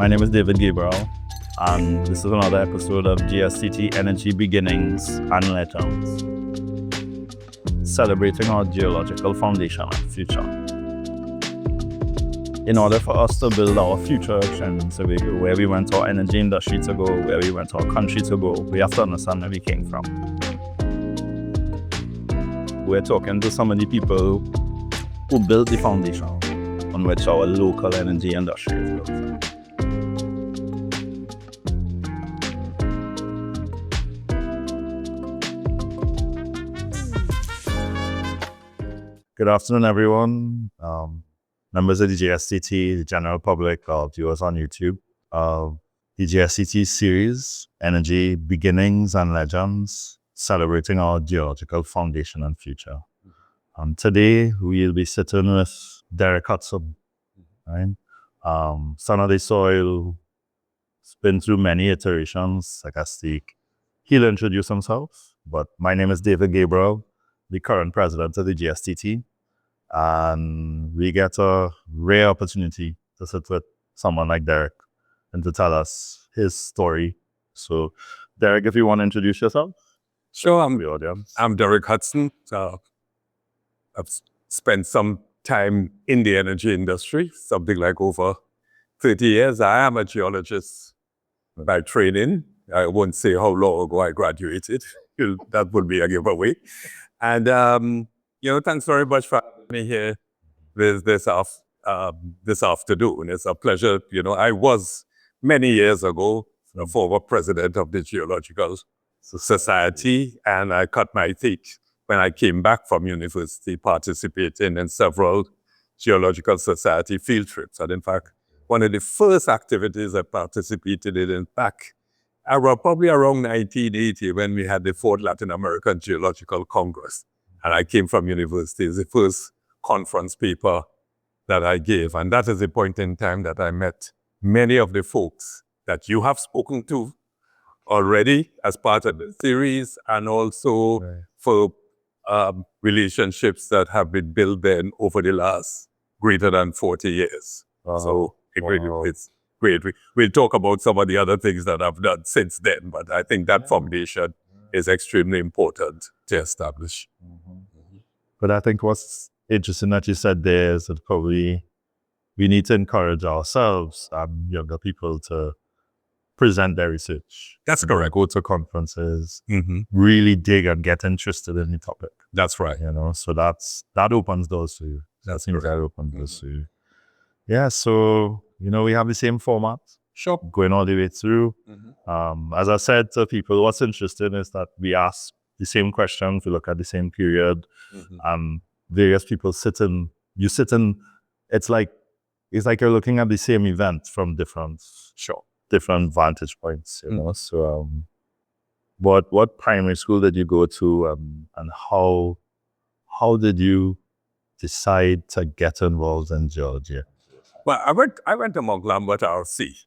My name is David Gabriel, and this is another episode of GSTT Energy Beginnings and Legends, celebrating our geological foundation and future. In order for us to build our future and so where we want our energy industry to go, where we want our country to go, we have to understand where we came from. We're talking to some of the people who built the foundation on which our local energy industry is built. Good afternoon, everyone. Members of the GSTT, the general public, viewers on YouTube. The GSTT series, Energy Beginnings and Legends, celebrating our geological foundation and future. Today, we'll be sitting with Derek Hudson, right? Son of the soil, it's been through many iterations. I guess he'll introduce himself, but my name is David Gabriel, the current president of the GSTT. And we get a rare opportunity to sit with someone like Derek and to tell us his story. So, Derek, if you want to introduce yourself. Sure, I'm Derek Hudson. I've spent some time in the energy industry, something like over 30 years. I am a geologist by training. I won't say how long ago I graduated. That would be a giveaway. And, thanks very much for having me here this afternoon. It's a pleasure. I was many years ago the former president of the Geological Society, and I cut my teeth when I came back from university participating in several Geological Society field trips. And in fact, one of the first activities I participated in back probably around 1980 when we had the fourth Latin American Geological Congress. And I came from university. It's the first conference paper that I gave. And that is the point in time that I met many of the folks that you have spoken to already as part of the series, and also for relationships that have been built then over the last greater than 40 years. So it's great. We'll talk about some of the other things that I've done since then, but I think that foundation is extremely important to establish. But I think what's interesting that you said there is that probably we need to encourage ourselves and younger people to present their research. That's correct. Go to conferences, really dig and get interested in the topic. That's right. So that opens doors for you. That seems that opens doors for you. Yeah, so, we have the same format. Sure. Going all the way through. As I said to people, what's interesting is that we ask the same questions, we look at the same period, various people you sit in, it's like you're looking at the same event from different vantage points, So, what primary school did you go to, and how did you decide to get involved in geology? Well, I went to Mount Lambert RC.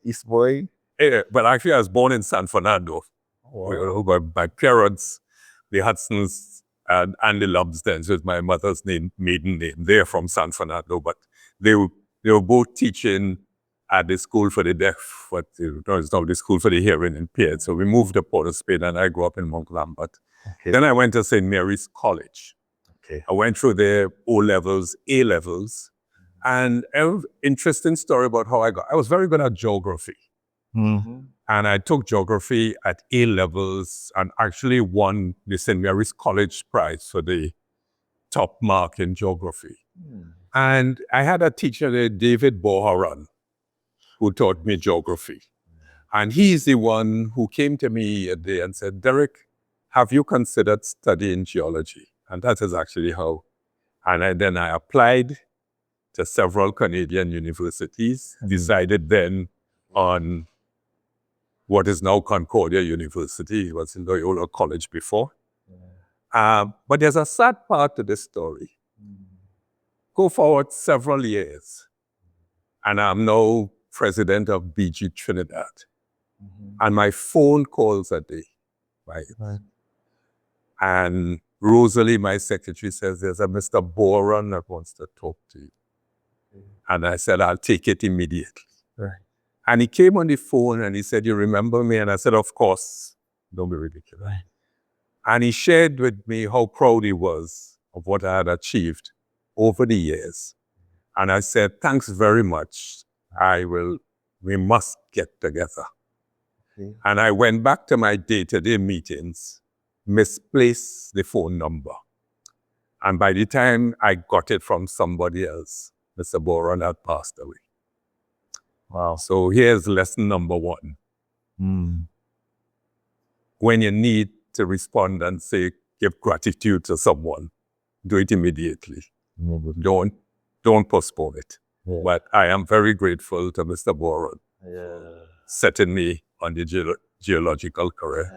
East Boy. Yeah, but actually, I was born in San Fernando. Wow. My parents, the Hudsons and the Lumsdens, is my mother's maiden name. They're from San Fernando, but they were both teaching at the school for the deaf, but it's now the school for the hearing impaired. So we moved to Port of Spain, and I grew up in Mount Lambert. Okay. Then I went to St. Mary's College. Okay. I went through their O-levels, A-levels, and an interesting story about how I was very good at geography. And I took geography at A-levels and actually won the St. Mary's College Prize for the top mark in geography. And I had a teacher named David Boharan who taught me geography. And he's the one who came to me a day and said, Derek, have you considered studying geology? And that is actually how. And then I applied to several Canadian universities, decided then on what is now Concordia University. It was in Loyola College before. But there's a sad part to this story. Go forward several years, and I'm now president of BG Trinidad. And my phone calls a day, right? And Rosalie, my secretary, says, there's a Mr. Boran that wants to talk to you. And I said, I'll take it immediately. Right. And he came on the phone and he said, you remember me? And I said, of course. Don't be ridiculous. Right. And he shared with me how proud he was of what I had achieved over the years. And I said, thanks very much. We must get together. Okay. And I went back to my day-to-day meetings, misplaced the phone number. And by the time I got it from somebody else, Mr. Boron had passed away. Wow. So here's lesson number one. When you need to respond and say, give gratitude to someone, do it immediately. Don't postpone it. Yeah. But I am very grateful to Mr. Boron setting me on the geological career.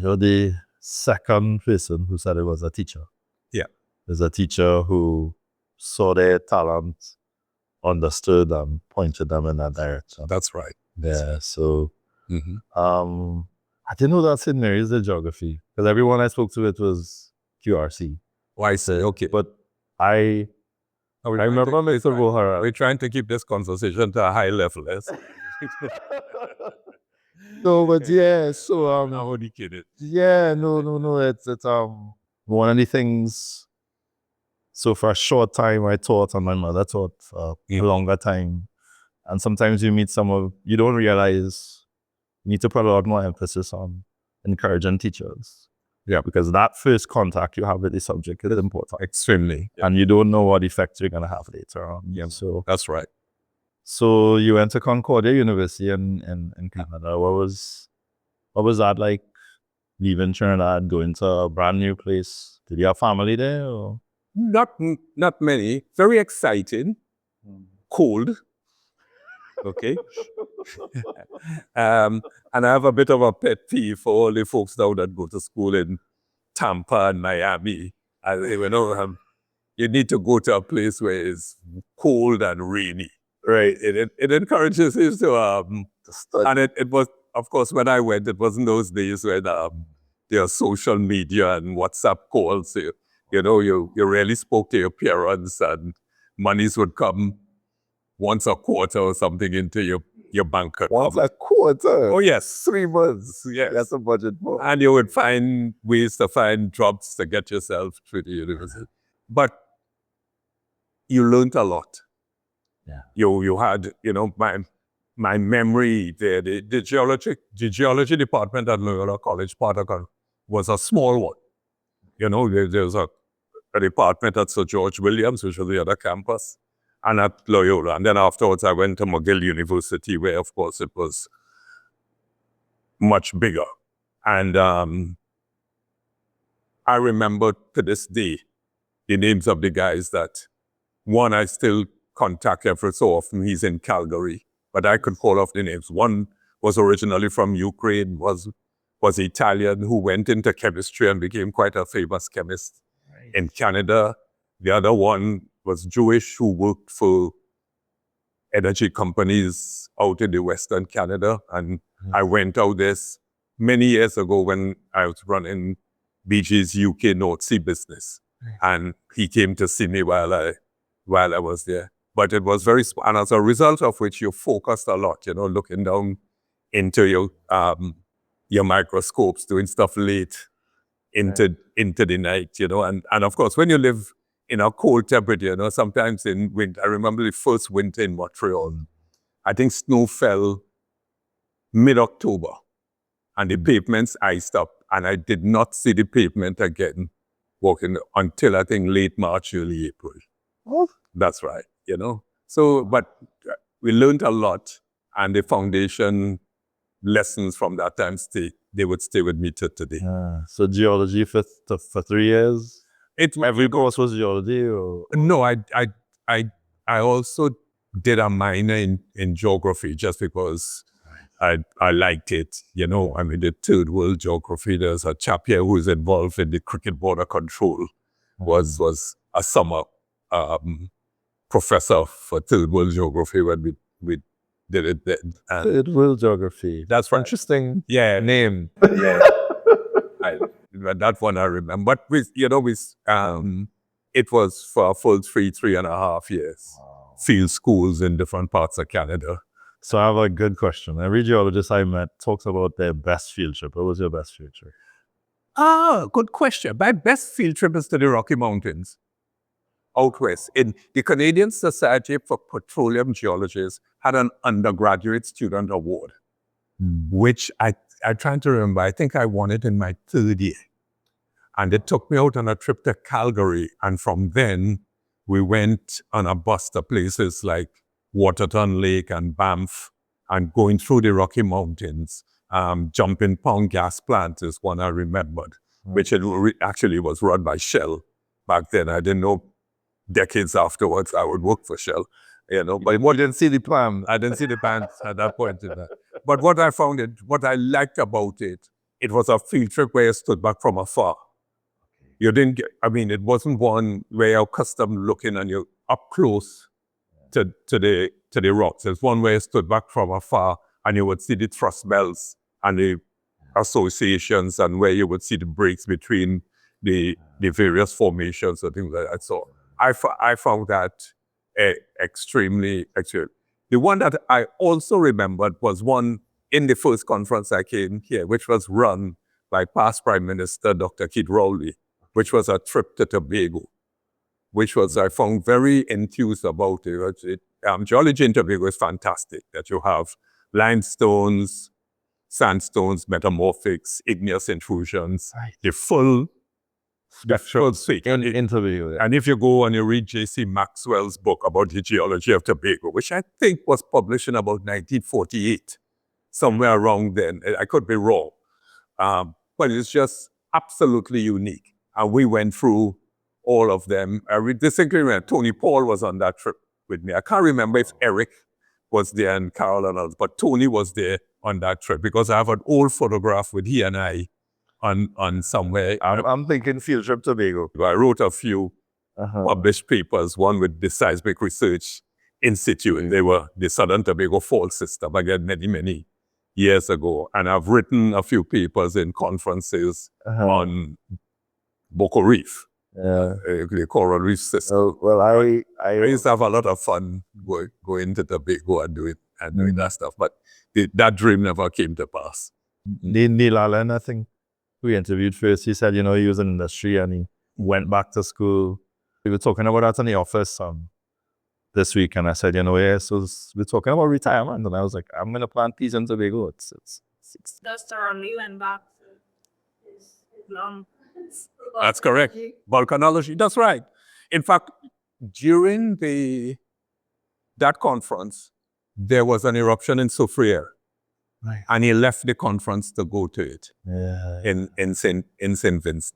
You're the second person who said it was a teacher. Yeah. There's a teacher who saw their talent, understood, and pointed them in that direction. That's right. Yeah. So, Mm-hmm. I didn't know that St. Mary's did geography because everyone I spoke to, it was QRC. Well, I say, okay. But I remember Mr. Bohara. We're trying to keep this conversation to a high level. Yes? No, but yeah, so I'm only kidding. yeah, no. It's one of the things. So for a short time, I taught, and my mother taught for a longer time. And sometimes you meet someone you don't realize. You need to put a lot more emphasis on encouraging teachers. Yeah, because that first contact you have with the subject is important. Extremely. Yeah. And you don't know what effect you're going to have later on. Yeah, so that's right. So you went to Concordia University in Canada. What was that like, leaving Trinidad, going to a brand new place? Did you have family there? Or? Not many. Very exciting. Cold. Okay. And I have a bit of a pet peeve for all the folks now that go to school in Tampa and Miami. You need to go to a place where it's cold and rainy. Right. It encourages you to study. And it was, of course, when I went, it wasn't those days when there are social media and WhatsApp calls. You really spoke to your parents, and monies would come once a quarter or something into your bank account. Once a quarter? Oh, yes. 3 months. Yes. That's a budget more. And you would find ways to find jobs to get yourself through the university. But you learned a lot. Yeah. You had, my memory there, the geology department at Loyola College, Patagon, was a small one. There's a department at Sir George Williams, which was the other campus, and at Loyola. And then afterwards, I went to McGill University, where, of course, it was much bigger. And I remember to this day the names of the guys that, one, I still contact every so often. He's in Calgary, but I could call off the names. One was originally from Ukraine, was Italian, who went into chemistry and became quite a famous chemist in Canada. The other one was Jewish, who worked for energy companies out in the Western Canada. And I went out there many years ago when I was running BG's UK North Sea business. And he came to see me while I was there. But it was very, and as a result of which you focused a lot, looking down into your microscopes, doing stuff late into the night, and of course, when you live in a cold temperature, sometimes in winter, I remember the first winter in Montreal, I think snow fell mid-October and the pavements iced up, and I did not see the pavement again walking until I think late March, early April. Oh. That's right, So, but we learned a lot, and the foundation lessons from that time they would stay with me till today. So geology for 3 years? Every course was geology? Or? No, I also did a minor in geography just because I liked it. The third world geography. There's a chap here who's involved in the cricket border control, was a summer professor for third world geography when we did it then. Third world geography. That's right. Interesting. Yeah. Name. Yeah. That one I remember. But it was for a full 3.5 years. Wow. field schools in different parts of Canada. So I have a good question. Every geologist I met talks about their best field trip. What was your best field trip? Good question. My best field trip is to the Rocky Mountains, out west. In the Canadian Society for Petroleum Geologists had an undergraduate student award, which I'm trying to remember. I think I won it in my third year. And it took me out on a trip to Calgary. And from then, we went on a bus to places like Waterton Lake and Banff, and going through the Rocky Mountains. Jumping Pound gas plant is one I remembered, which actually was run by Shell back then. I didn't know decades afterwards I would work for Shell, But You didn't see the plan. I didn't see the plans at that point in time. But what I liked about it, it was a field trip where I stood back from afar. You didn't get, it wasn't one where you're accustomed looking and you're up close to the rocks. It's one where you stood back from afar and you would see the thrust belts and the associations, and where you would see the breaks between the various formations and things like that. So I found that extremely excellent. The one that I also remembered was one in the first conference I came here, which was run by past Prime Minister Dr. Keith Rowley, which was a trip to Tobago, which was, I found very enthused about it. Geology in Tobago is fantastic, that you have limestones, sandstones, metamorphics, igneous intrusions, the full suite. In Tobago. And if you go and you read J.C. Maxwell's book about the geology of Tobago, which I think was published in about 1948, somewhere around then, I could be wrong, but it's just absolutely unique. And we went through all of them. I distinctly remember Tony Paul was on that trip with me. I can't remember if Eric was there and Carol and others, but Tony was there on that trip, because I have an old photograph with he and I on somewhere. I'm thinking field trip Tobago. I wrote a few published papers, one with the Seismic Research Institute. They were the Southern Tobago Fault System, again, many, many years ago. And I've written a few papers in conferences on Boco Reef, the coral reef system. Well, I used to have a lot of fun going to Tobago and doing that stuff, but that dream never came to pass. Neil Allen, I think, we interviewed first, he said, he was in industry and he went back to school. We were talking about that in the office this week, and I said, so we're talking about retirement, and I was like, I'm going to plant peas in Tobago. It's That's the only went back to long. That's correct. Volcanology, that's right. In fact, during that conference, there was an eruption in Soufriere. Right. And he left the conference to go to it in St. Vincent.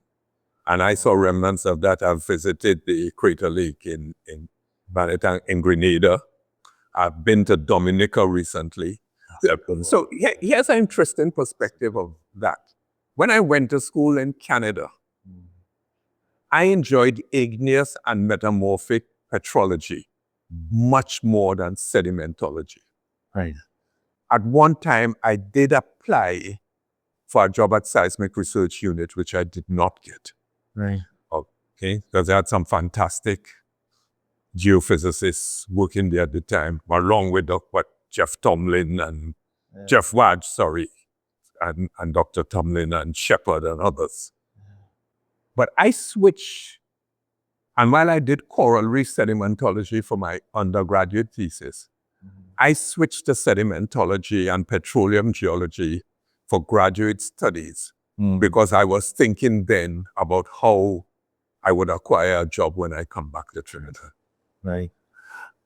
And I saw remnants of that. I've visited the Crater Lake in Grenada. I've been to Dominica recently. So here's an interesting perspective of that. When I went to school in Canada, I enjoyed igneous and metamorphic petrology much more than sedimentology. Right. At one time, I did apply for a job at Seismic Research Unit, which I did not get. Right. Okay, because I had some fantastic geophysicists working there at the time, along with Jeff Tomlin and Jeff Wadge, and Dr. Tomlin and Shepard and others. But I switched, and while I did coral reef sedimentology for my undergraduate thesis, I switched to sedimentology and petroleum geology for graduate studies because I was thinking then about how I would acquire a job when I come back to Trinidad. Right.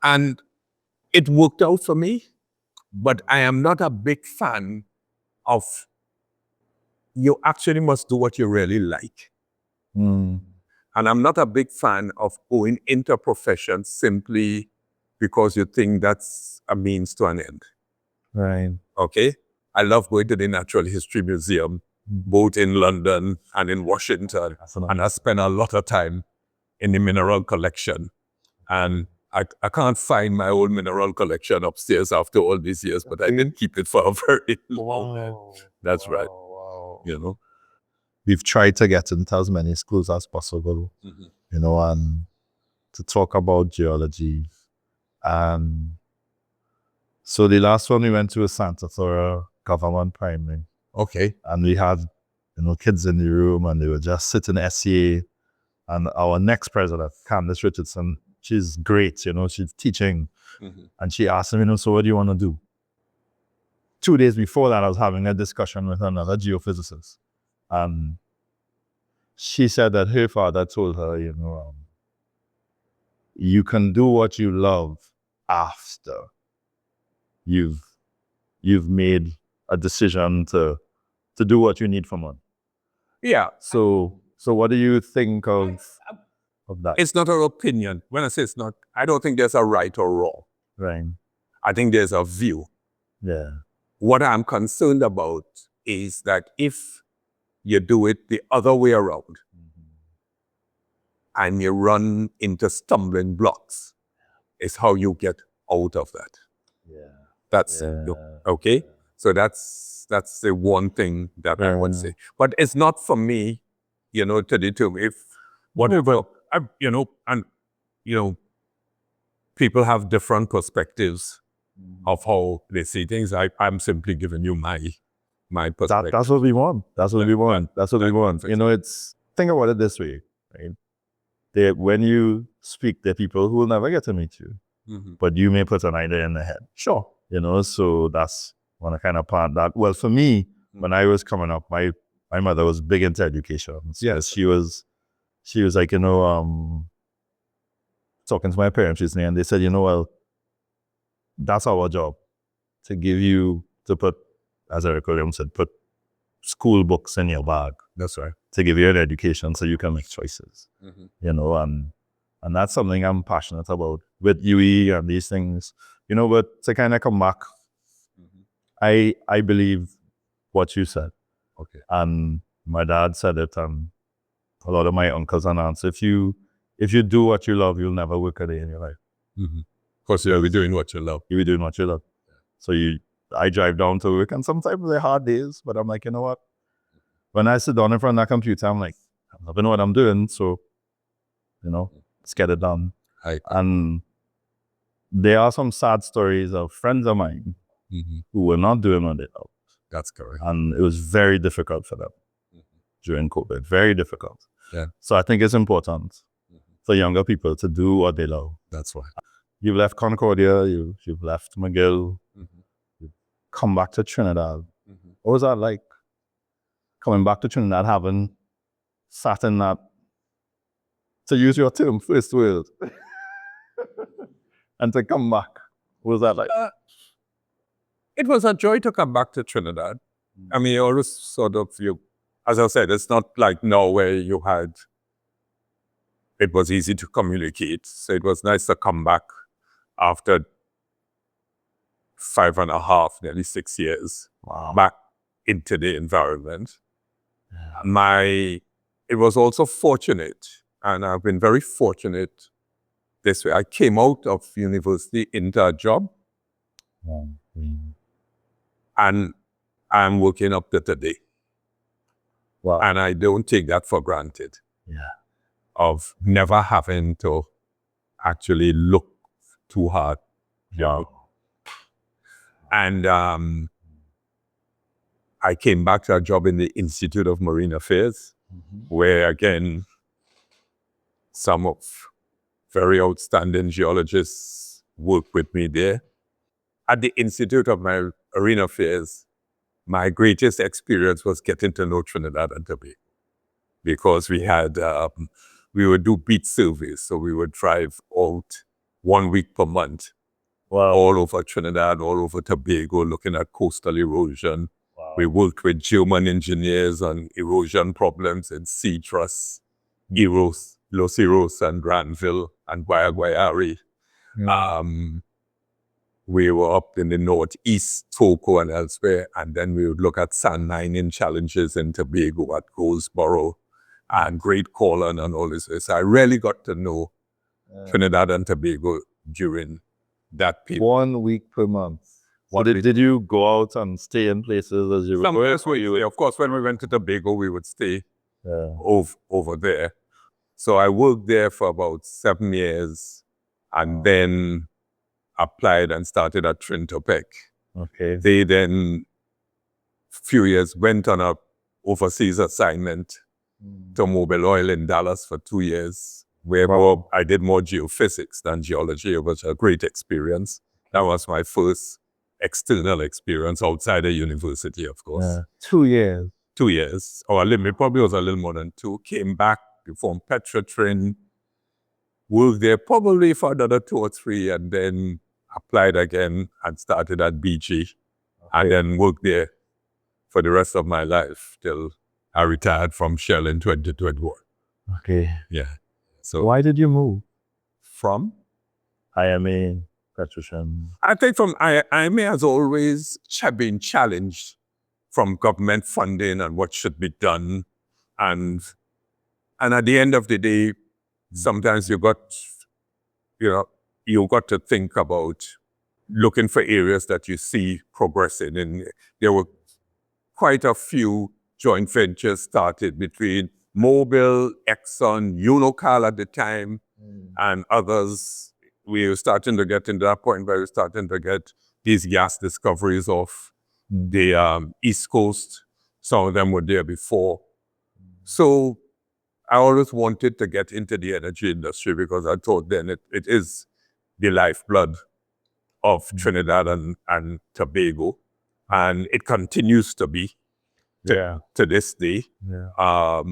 And it worked out for me, but I am not a big fan of, you actually must do what you really like. And I'm not a big fan of going into a profession simply because you think that's a means to an end. Right. Okay? I love going to the Natural History Museum, both in London and in Washington. And I spend a lot of time in the mineral collection. And I can't find my old mineral collection upstairs after all these years, but I didn't keep it for a very long time. That's right. Wow. We've tried to get into as many schools as possible, and to talk about geology. So the last one we went to was Santa Clara Government Primary. Okay. And we had, kids in the room, and they were just sitting SCA. And our next president, Candace Richardson, she's great, she's teaching. Mm-hmm. And she asked me, so what do you want to do? 2 days before that, I was having a discussion with another geophysicist. And she said that her father told her, you can do what you love after you've made a decision to do what you need for money. Yeah. So what do you think of that? It's not our opinion. When I say it's not, I don't think there's a right or wrong. Right. I think there's a view. Yeah. What I'm concerned about is that if you do it the other way around and you run into stumbling blocks, is how you get out of that. Yeah. Okay. Yeah. So that's the one thing that I would say. But it's not for me, to determine if whatever, people have different perspectives of how they see things. I'm simply giving you my perspective. That's what we want. That's what we want. Think about it this way, right? When you speak, there are people who will never get to meet you, but you may put an idea in their head. Sure. So that's one kind of part that, well, for me, when I was coming up, my mother was big into education. Yes. She was like, talking to my parents recently, and they said, well, that's our job, to give you, to put, as Eric Williams said, put school books in your bag. That's right. To give you an education so you can make choices. And that's something I'm passionate about with UE and these things. But to kind of come back, I believe what you said. Okay. And my dad said it, and a lot of my uncles and aunts. If you do what you love, you'll never work a day in your life. Of course, you'll be doing what you love. You'll be doing what you love. So I drive down to work, and sometimes they're hard days, but I'm like, you know what? When I sit down in front of that computer, I'm like, I'm loving what I'm doing, so, let's get it done. And there are some sad stories of friends of mine who were not doing what they loved. That's correct. And it was very difficult for them during COVID, very difficult. Yeah. So I think it's important for younger people to do what they love. That's right. You've left Concordia, you've left McGill, you've come back to Trinidad. What was that like? Coming back to Trinidad, having sat in that, to use your term, first world, and to come back. What was that like? It was a joy to come back to Trinidad. I mean, always sort of, as I said, it's not like now where it was easy to communicate. So it was nice to come back after 5.5, nearly 6 years, back into the environment. It was also fortunate, and I've been very fortunate this way. I came out of university into a job, and I'm working up to today. Wow. And I don't take that for granted. Yeah. Of never having to actually look too hard. Wow. And I came back to a job in the Institute of Marine Affairs, where again, some of very outstanding geologists worked with me there. At the Institute of Marine Affairs, my greatest experience was getting to know Trinidad and Tobago, because we would do beat surveys. So we would drive out 1 week per month, all over Trinidad, all over Tobago, looking at coastal erosion. Wow. We worked with German engineers on erosion problems in Sea Truss, Los Iros and Granville and Guayari. We were up in the northeast, Tobago and elsewhere, and then we would look at sand mining challenges in Tobago at Goldsboro and Great Corland and all this. So I really got to know Trinidad and Tobago during that period. 1 week per month. So did you go out and stay in places as you were going? Of course, when we went to Tobago, we would stay over there. So I worked there for about 7 years, and then applied and started at Trinidad. Okay. They then, few years, went on a overseas assignment to Mobil Oil in Dallas for 2 years, where I did more geophysics than geology. It was a great experience. That was my first external experience outside of university, of course. Yeah. 2 years. 2 years, or a little, it probably was a little more than 2. Came back, performed Petrotrin, worked there probably for another 2 or 3, and then applied again and started at BG, and then worked there for the rest of my life till I retired from Shell in 2021. Okay. Yeah. So Why did you move? from? IMA, Petrosian. I think from IMA has always been challenged from government funding and what should be done. And at the end of the day, sometimes you got to think about looking for areas that you see progressing. And there were quite a few joint ventures started between Mobil, Exxon, Geological at the time, and others. We were starting to get into that point where we were starting to get these gas discoveries off the East Coast. Some of them were there before. So I always wanted to get into the energy industry because I thought then it is the lifeblood of Trinidad and Tobago. And it continues to be to this day. Yeah.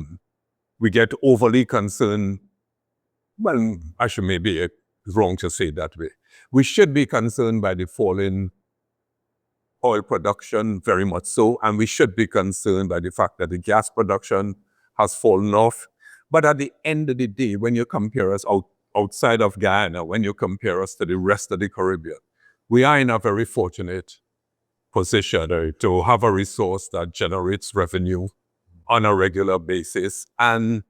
We get overly concerned. Well, actually, maybe it's wrong to say it that way. We should be concerned by the falling oil production, very much so, and we should be concerned by the fact that the gas production has fallen off. But at the end of the day, when you compare us outside of Guyana, when you compare us to the rest of the Caribbean, we are in a very fortunate position to have a resource that generates revenue on a regular basis. And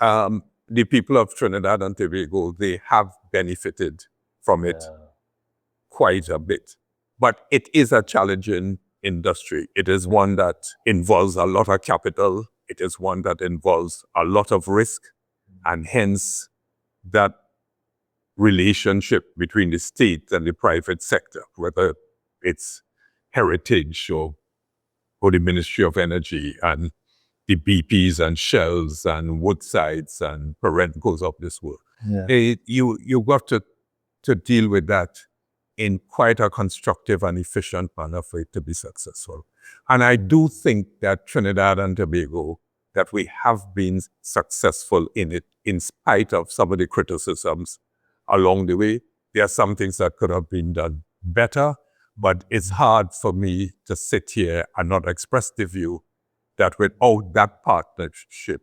the people of Trinidad and Tobago, they have benefited from it quite a bit. But it is a challenging industry. It is one that involves a lot of capital. It is one that involves a lot of risk. And hence, that relationship between the state and the private sector, whether it's Heritage or the Ministry of Energy and the BPs and Shells and Woodsides and Perencos of this world. Yeah. You got to deal with that in quite a constructive and efficient manner for it to be successful. And I do think that Trinidad and Tobago, that we have been successful in it in spite of some of the criticisms along the way. There are some things that could have been done better, but it's hard for me to sit here and not express the view that without that partnership,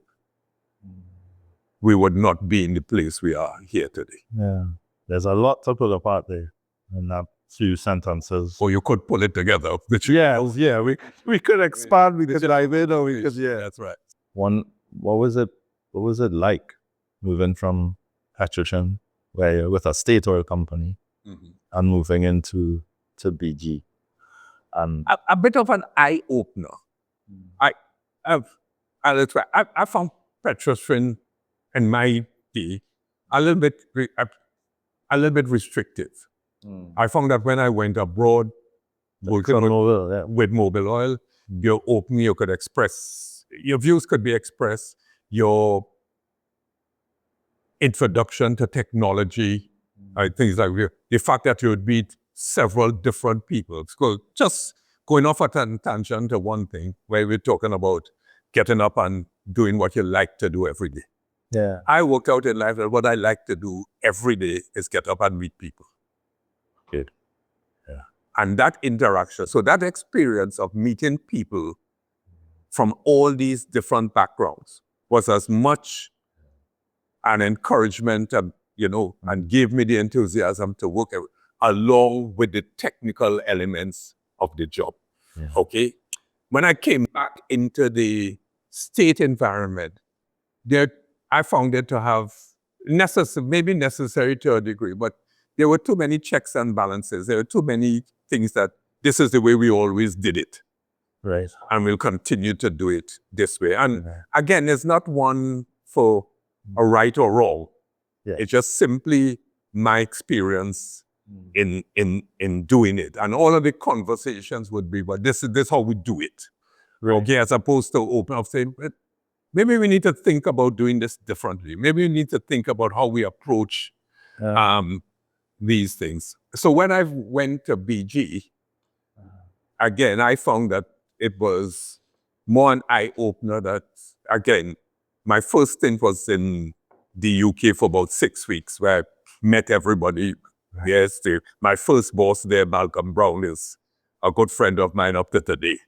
we would not be in the place we are here today. Yeah. There's a lot to pull apart there in that few sentences. Or you could pull it together. Yeah. We could expand, we could dive in, or we could, That's right. What was it like moving from Petrosian, where you're with a state oil company, and moving into BG? And A bit of an eye opener. I found Petrosian in my day a little bit restrictive. I found that when I went abroad, with Mobil Oil, you're open, you could express, your views could be expressed, your introduction to technology, things like the fact that you would meet several different people. So just going off at a tangent to one thing, where we're talking about getting up and doing what you like to do every day. yeah. I work out in life that what I like to do every day is get up and meet people. Good. Yeah. And that interaction, so that experience of meeting people from all these different backgrounds was as much an encouragement, and gave me the enthusiasm to work along with the technical elements of the job. Yeah. Okay? When I came back into the state environment, I found it to have maybe necessary to a degree, but there were too many checks and balances. There were too many things that this is the way we always did it. Right. And we'll continue to do it this way. And again, it's not one for a right or wrong. Yeah. It's just simply my experience in doing it. And all of the conversations would be, but this is how we do it. Right. Okay, as opposed to open up saying, "But maybe we need to think about doing this differently. Maybe we need to think about how we approach these things." So when I went to BG, again, I found that it was more an eye-opener that, again, my first stint was in the UK for about 6 weeks, where I met everybody. Right. Yes, my first boss there, Malcolm Brown, is a good friend of mine up to today.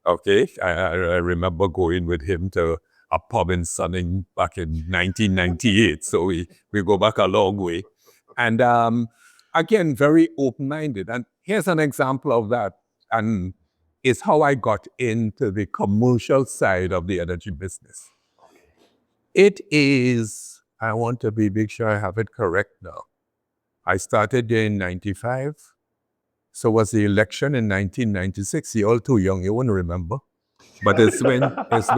Okay, I remember going with him to a pub in Sunning back in 1998. So we go back a long way. And again, very open-minded. And here's an example of that. And it's how I got into the commercial side of the energy business. It is, I want to make sure I have it correct now. I started there in 95. So was the election in 1996. You're all too young, you won't remember. But it's when Pastor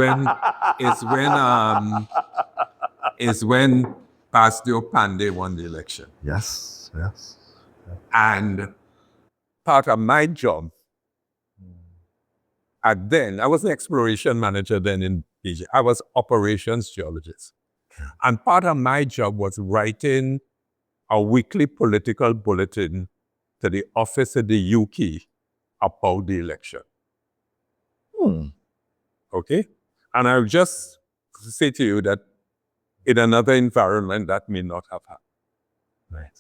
Pandey won the election. Yes. And part of my job, then I was an exploration manager then in BG. I was operations geologist. And part of my job was writing a weekly political bulletin to the office in the UK about the election. Okay? And I'll just say to you that in another environment that may not have happened. Right.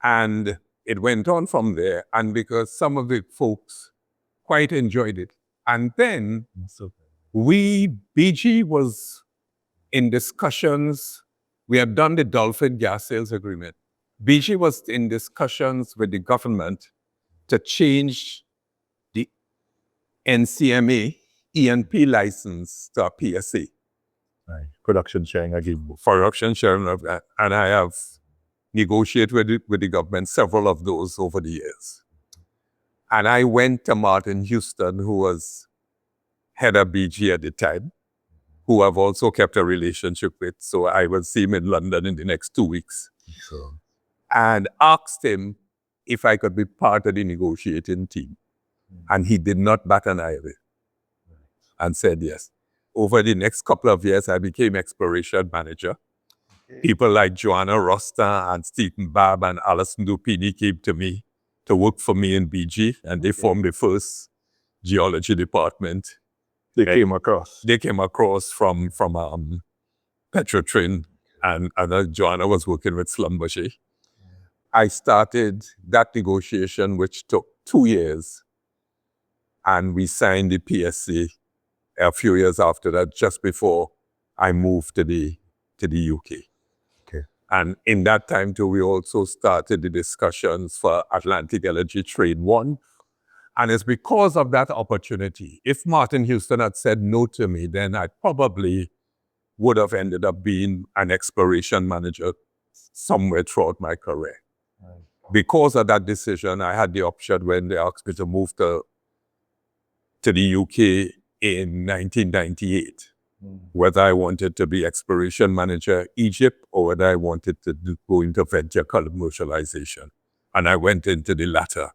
And it went on from there, and because some of the folks quite enjoyed it. And then BG was in discussions. We had done the Dolphin gas sales agreement. BG was in discussions with the government to change the NCMA E&P license to a PSA. Right. Production sharing agreement. Production sharing of that. And I have negotiated with the government several of those over the years. And I went to Martin Houston, who was head of BG at the time, who I've also kept a relationship with. So I will see him in London in the next 2 weeks. So. And asked him if I could be part of the negotiating team. And he did not bat an eyelid and said yes. Over the next couple of years, I became exploration manager. People like Joanna Rosta and Stephen Babb and Alison Dupini came to me to work for me in BG, and they formed the first geology department. They came across. They came across from Petrotrin, and Joanna was working with Schlumberger. I started that negotiation, which took 2 years, and we signed the PSC a few years after that, just before I moved to the UK. And in that time too, we also started the discussions for Atlantic Energy Trade 1. And it's because of that opportunity. If Martin Houston had said no to me, then I probably would have ended up being an exploration manager somewhere throughout my career. Right. Because of that decision, I had the option when they asked me to move to the UK in 1998. Whether I wanted to be exploration manager Egypt or whether I wanted to go into venture commercialization. And I went into the latter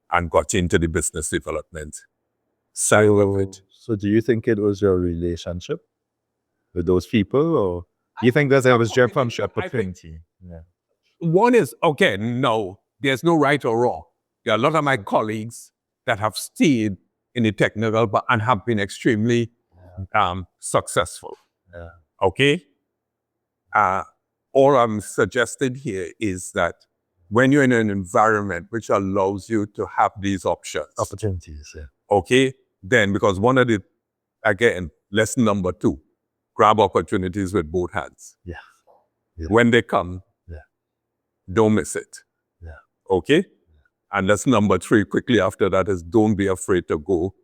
and got into the business development side of it. So do you think it was your relationship with those people, or do you think that there was just from opportunity? One is, okay, no, there's no right or wrong. There are a lot of my colleagues that have stayed in the technical and have been extremely successful. Okay? All I'm suggesting here is that when you're in an environment which allows you to have these opportunities, okay, then because one of the, again, lesson number 2, grab opportunities with both hands. When they come, don't miss it. Okay? And lesson number 3, quickly after that, is don't be afraid to go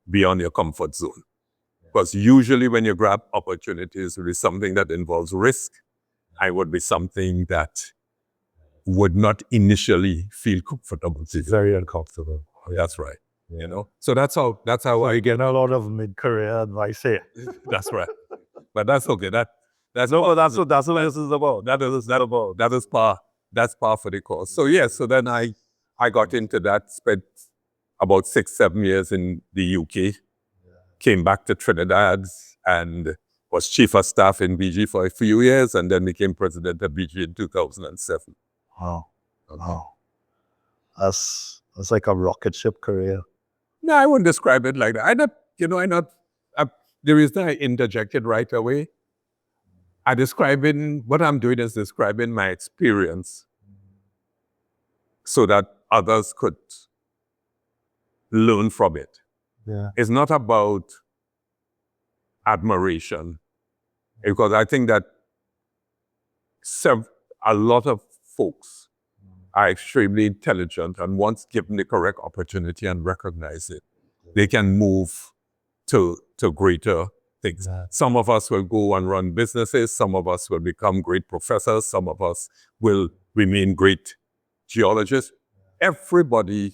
beyond your comfort zone. Because usually when you grab opportunities, it is something that involves risk. I would be something that would not initially feel comfortable. It's very uncomfortable. That's right. You know, so that's how so I get a lot of mid-career advice here. That's right. But that's okay. That's what this is about. That is That's part of the course. So so then I got into that, spent about 6-7 years in the UK, came back to Trinidad and was chief of staff in BG for a few years, and then became president of BG in 2007. Wow. Wow. That's like a rocket ship career. No, I wouldn't describe it like that. The reason I interjected right away, what I'm doing is describing my experience so that others could learn from it. Yeah. It's not about admiration, because I think that a lot of folks are extremely intelligent, and once given the correct opportunity and recognize it, they can move to greater things. Yeah. Some of us will go and run businesses. Some of us will become great professors. Some of us will remain great geologists. Everybody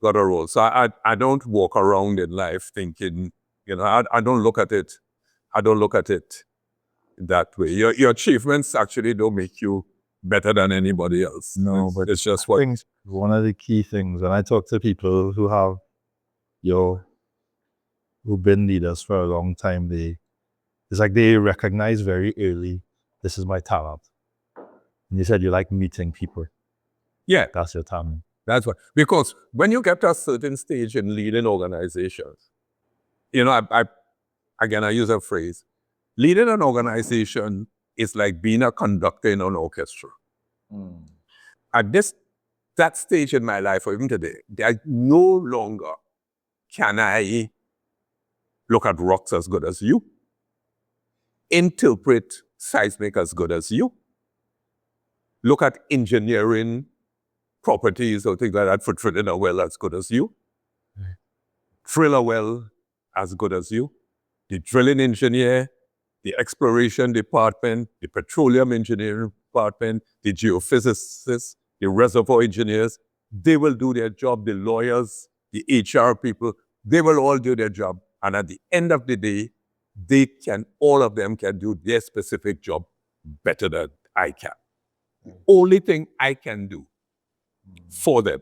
got a role. So I don't walk around in life thinking, I don't look at it that way. Your achievements actually don't make you better than anybody else. No, but it's just I think one of the key things, when I talk to people who have, who've been leaders for a long time, it's like they recognize very early, this is my talent. And you said you like meeting people. Yeah. That's your talent. That's why. Because when you get to a certain stage in leading organizations, I use a phrase, leading an organization is like being a conductor in an orchestra. At that stage in my life, or even today, no longer can I look at rocks as good as you, interpret seismic as good as you, look at engineering properties or things like that for drilling a well as good as you, drill a well as good as you, the drilling engineer, the exploration department, the petroleum engineering department, the geophysicists, the reservoir engineers, they will do their job. The lawyers, the HR people, they will all do their job. And at the end of the day, all of them can do their specific job better than I can. The only thing I can do for them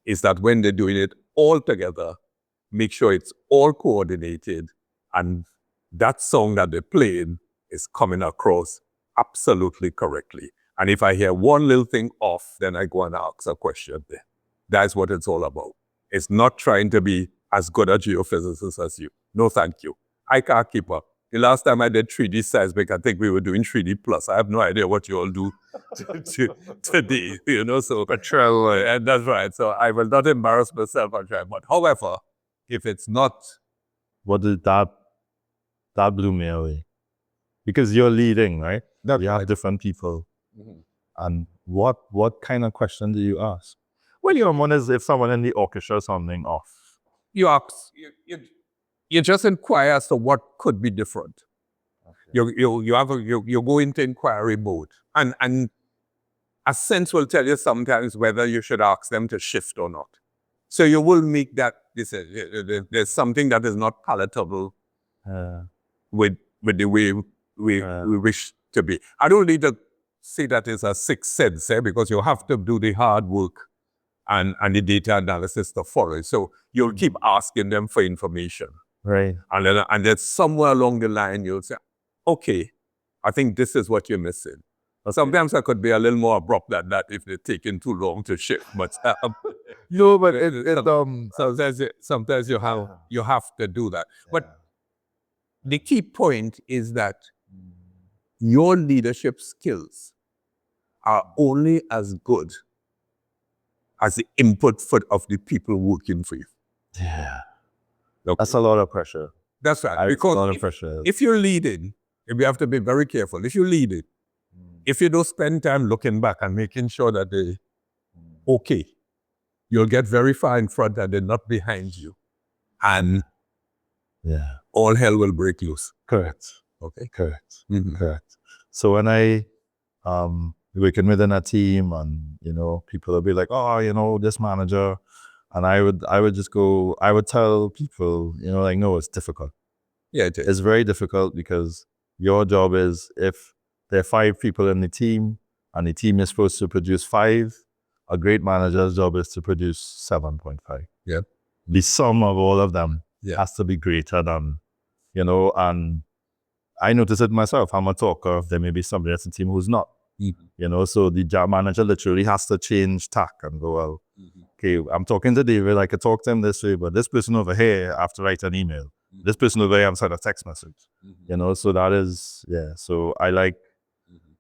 is that when they're doing it all together, make sure it's all coordinated and that song that they're playing is coming across absolutely correctly. And if I hear one little thing off, then I go and ask a question there. That's what it's all about. It's not trying to be as good a geophysicist as you. No, thank you. I can't keep up. The last time I did 3D seismic, I think we were doing 3D plus. I have no idea what you all do today, so. And that's right. So I will not embarrass myself on trying. But however, if it's not. What did that blew me away? Because you're leading, right? You have different people. Mm-hmm. And what kind of question do you ask? Well, one is if someone in the orchestra is something off. You ask, you just inquire as to what could be different. Okay. You go into inquiry mode. And a sense will tell you sometimes whether you should ask them to shift or not. So you will make that decision. There's something that is not palatable with the way we wish to be. I don't need to say that it's a sixth sense, because you have to do the hard work and the data analysis to follow it. So you'll keep asking them for information. Right. And then somewhere along the line, you'll say, okay, I think this is what you're missing. Okay. Sometimes I could be a little more abrupt than that if they're taking too long to shift. But sometimes you have to do that. But the key point is that your leadership skills are only as good as the input of the people working for you. Yeah. Okay. That's a lot of pressure. That's right. Because if you're leading, we have to be very careful. If you're leading, if you don't spend time looking back and making sure that they're okay, you'll get very far in front and they're not behind you. And all hell will break loose. Correct. Okay. Correct. Mm-hmm. Correct. So when I working within a team and, people will be like, oh, this manager, and I would just go, I would tell people, no, it's difficult. Yeah, it is. It's very difficult because your job is, if there are 5 people in the team and the team is supposed to produce 5. A great manager's job is to produce 7.5. Yep. The sum of all of them Yeah. has to be greater than, and I notice it myself. I'm a talker. There may be somebody else in the team who's not. So the job manager literally has to change tack and go, well, okay, I'm talking to David, I could talk to him this way, but this person over here, I have to write an email. This person over here, I'm sending a text message. So that is, so I like,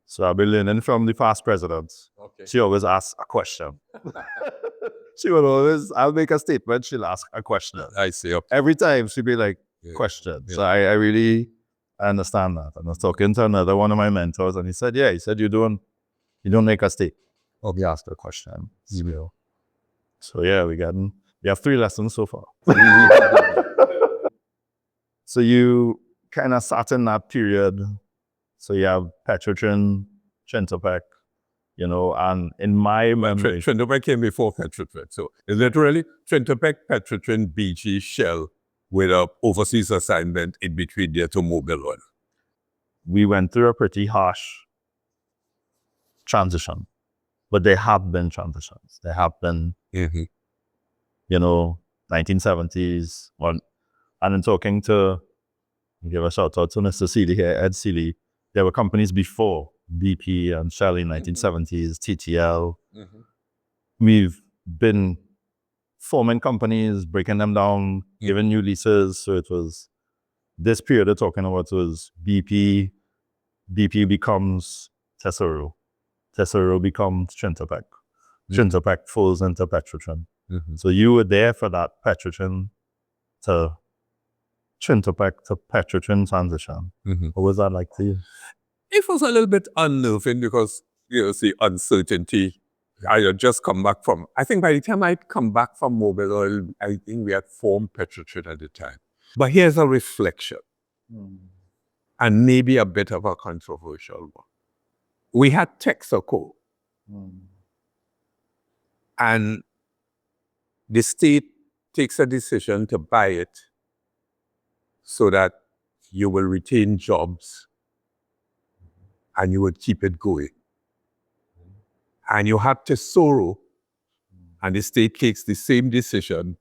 so I've been learning from the past presidents. Okay. She always asks a question. She would always, I'll make a statement, she'll ask a question. I see. Okay. Every time she'd be like, question. So I really understand that. And I was talking to another one of my mentors, and he said, you don't make a statement. Oh, you ask a question. So we have 3 lessons so far. So you kind of sat in that period. So you have Petrotrin, Trintopec, and in my memory, Trintopec came before Petrotrin. So it's literally Trintopec, Petrotrin, BG, Shell, with an overseas assignment in between there to Mobil Oil. We went through a pretty harsh transition, but there have been transitions. There have been, 1970s. And in talking to, give a shout out to Mr. Seeley here, Ed Seeley, there were companies before BP and Shell in 1970s, TTL. We've been forming companies, breaking them down, giving new leases. So it was this period they're talking about was BP becomes Tesoro becomes Trintopec. Trintopec falls into Petrotrin. So you were there for that Petrotrin to Trintopec to Petrotrin transition. What was that like to you? It was a little bit unnerving because, the uncertainty. I had just come back from, I think by the time I'd come back from Mobil Oil, I think we had formed Petrotrin at the time. But here's a reflection, and maybe a bit of a controversial one. We had Texaco, and the state takes a decision to buy it so that you will retain jobs and you will keep it going. And you have Tesoro, and the state takes the same decision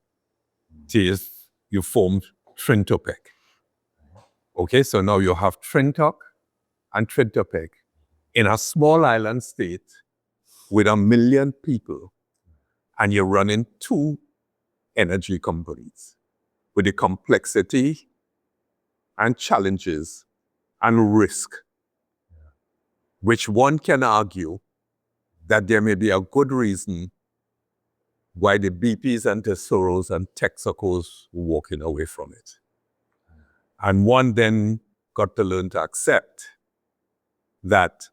till you formed Trintopec. Okay, so now you have Trintoc and Trintopec in a small island state with 1 million people, and you're running 2 energy companies with the complexity and challenges and risk, which one can argue that there may be a good reason why the BPs and Tesoros and Texacos were walking away from it. And one then got to learn to accept that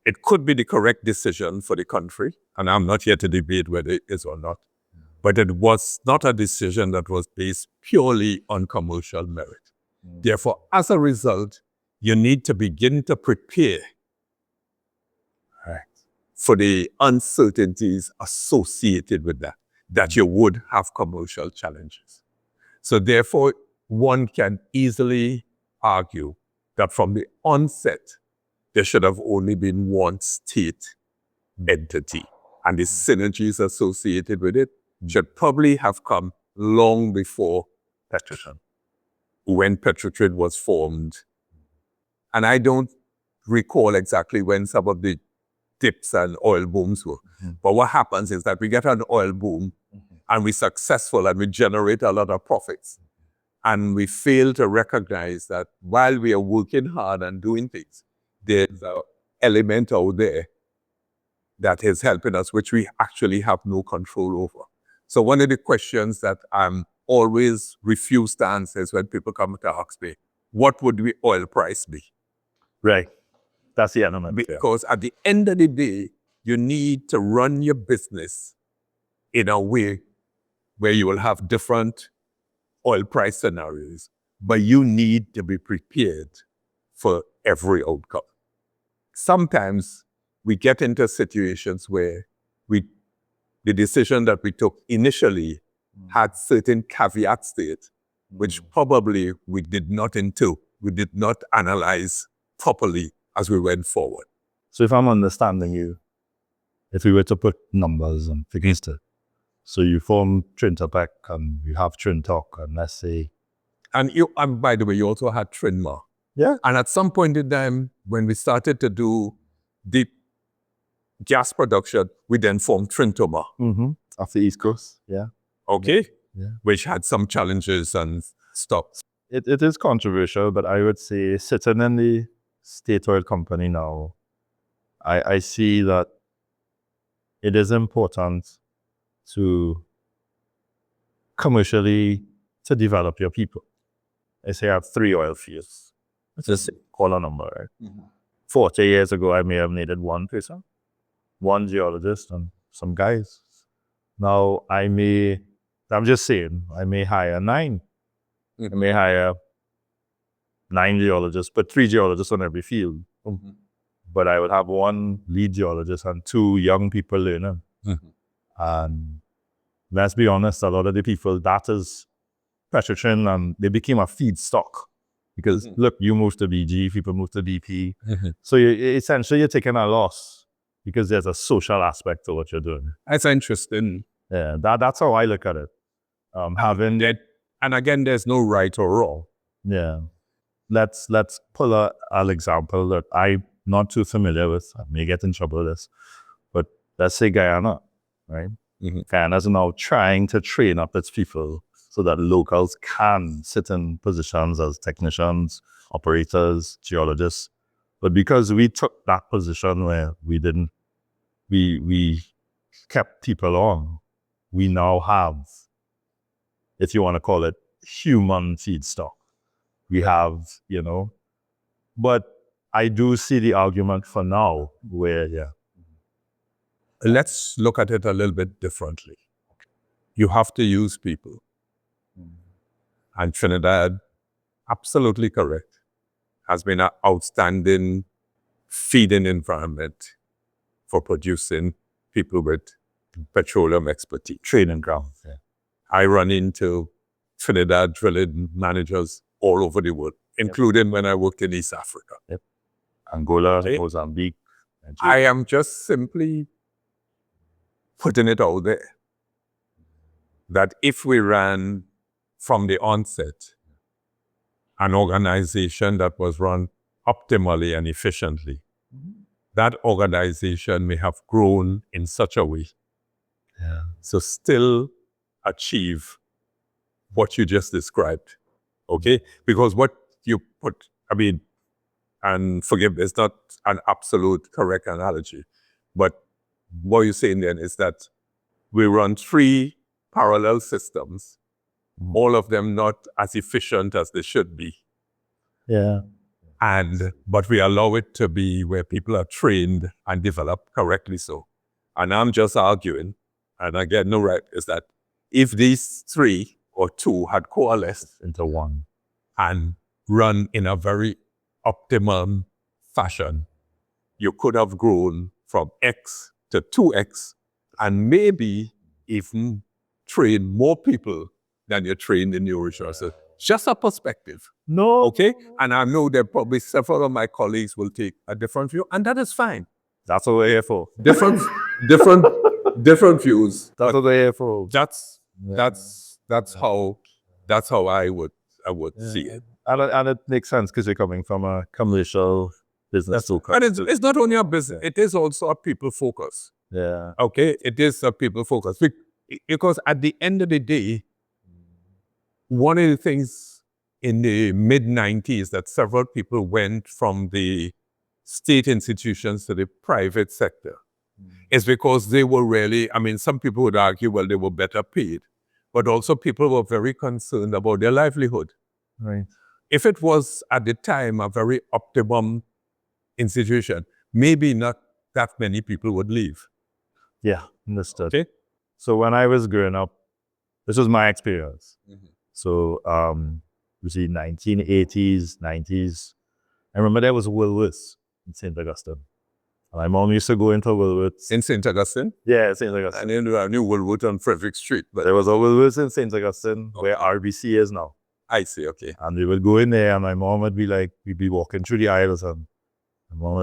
it could be the correct decision for the country, and I'm not here to debate whether it is or not, but it was not a decision that was based purely on commercial merit. Therefore, as a result, you need to begin to prepare for the uncertainties associated with that you would have commercial challenges. So therefore, one can easily argue that from the onset, there should have only been one state entity, and the synergies associated with it should probably have come long before Petrotrin, when Petrotrin was formed. And I don't recall exactly when some of the dips and oil booms were. But what happens is that we get an oil boom and we're successful and we generate a lot of profits. And we fail to recognize that while we are working hard and doing things, there's an element out there that is helping us, which we actually have no control over. So one of the questions that I'm always refuse to answer is when people come to ask me, what would the oil price be? Right. That's the element. Because at the end of the day, you need to run your business in a way where you will have different oil price scenarios, but you need to be prepared for every outcome. Sometimes we get into situations where the decision that we took initially had certain caveats to it, which probably we did not analyze properly as we went forward. So if I'm understanding you, if we were to put numbers and figures to, so you form Trintapac and you have Trintalk, and let's say, And by the way, you also had Trinma. yeah, And at some point in time, when we started to do deep gas production, we then formed Trintoma. off the East Coast, yeah. Okay? Yeah. Which had some challenges and stuff. It is controversial, but I would say sitting in the state oil company now, I see that it is important to commercially to develop your people. I say I have 3 oil fields. Let's just call a number, right? 40 years ago, I may have needed 1 person, 1 geologist, and some guys. Now I'm just saying, I may hire 9. I may hire 9 geologists, but 3 geologists on every field. But I would have 1 lead geologist and 2 young people learning. And let's be honest, a lot of the people, that is Petrotrin, and they became a feedstock. Because look, you moved to BG, people moved to BP. So essentially you're taking a loss because there's a social aspect to what you're doing. That's interesting. Yeah, that's how I look at it. Having that, and again, there's no right or wrong. Yeah. Let's pull an example that I'm not too familiar with. I may get in trouble with this. But let's say Guyana, right? Guyana's now trying to train up its people so that locals can sit in positions as technicians, operators, geologists. But because we took that position where we kept people on, we now have, if you want to call it, human feedstock. We have, but I do see the argument for now where, Let's look at it a little bit differently. You have to use people. And Trinidad, absolutely correct, has been an outstanding feeding environment for producing people with petroleum expertise. training ground. Yeah. I run into Trinidad drilling managers all over the world, including when I worked in East Africa. Angola, Mozambique. I am just simply putting it out there that if we ran from the onset an organization that was run optimally and efficiently, that organization may have grown in such a way to still achieve what you just described. Okay? Because what you put, and forgive, it's not an absolute correct analogy, but what you're saying then is that we run 3 parallel systems, all of them not as efficient as they should be. Yeah. But we allow it to be where people are trained and developed correctly so. And I'm just arguing, and I get no right, is that if these 3 or 2 had coalesced into 1 and run in a very optimum fashion, you could have grown from X to 2X and maybe even train more people than you trained in your resources. Just a perspective. No. Okay? And I know that probably several of my colleagues will take a different view, and that is fine. That's what we're here for. Different views. That's what we're here for. That's how I would see it. And it makes sense because you're coming from a commercial business. And it's not only a business, it is also a people focus. Yeah. Okay? It is a people focus. Because at the end of the day, one of the things in the mid-90s that several people went from the state institutions to the private sector is because they were really, some people would argue, well, they were better paid, but also people were very concerned about their livelihood. Right. If it was at the time a very optimum institution, maybe not that many people would leave. Yeah, understood. Okay? So when I was growing up, this was my experience. So, you see, 1980s, 90s, I remember there was Woolworths in St. Augustine. And my mom used to go into Woolworths. In St. Augustine? Yeah, St. Augustine. And then I knew Woolworth on Frederick Street. But there was a Woolworths in St. Augustine where RBC is now. I see, okay. And we would go in there and my mom would be like, we'd be walking through the aisles and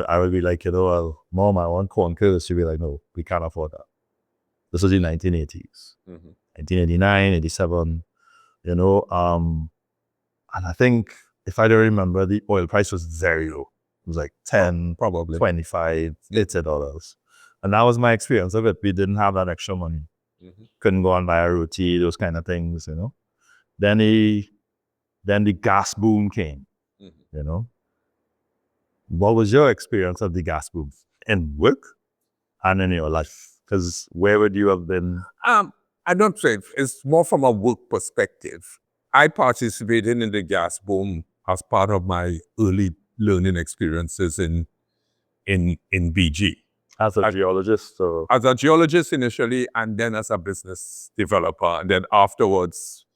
I would be like, well, Mom, I want corn curls. She'd be like, no, we can't afford that. This was the 1980s, 1989, 87, and I think, if I don't remember, the oil price was very low. It was like 10, Probably. 25, $80. And that was my experience of it. We didn't have that extra money. Couldn't go and buy a roti, those kind of things, Then the gas boom came, What was your experience of the gas boom in work and in your life? Because where would you have been? I don't say it's more from a work perspective. I participated in the gas boom as part of my early learning experiences in BG. As a geologist? Or? As a geologist initially, and then as a business developer, and then afterwards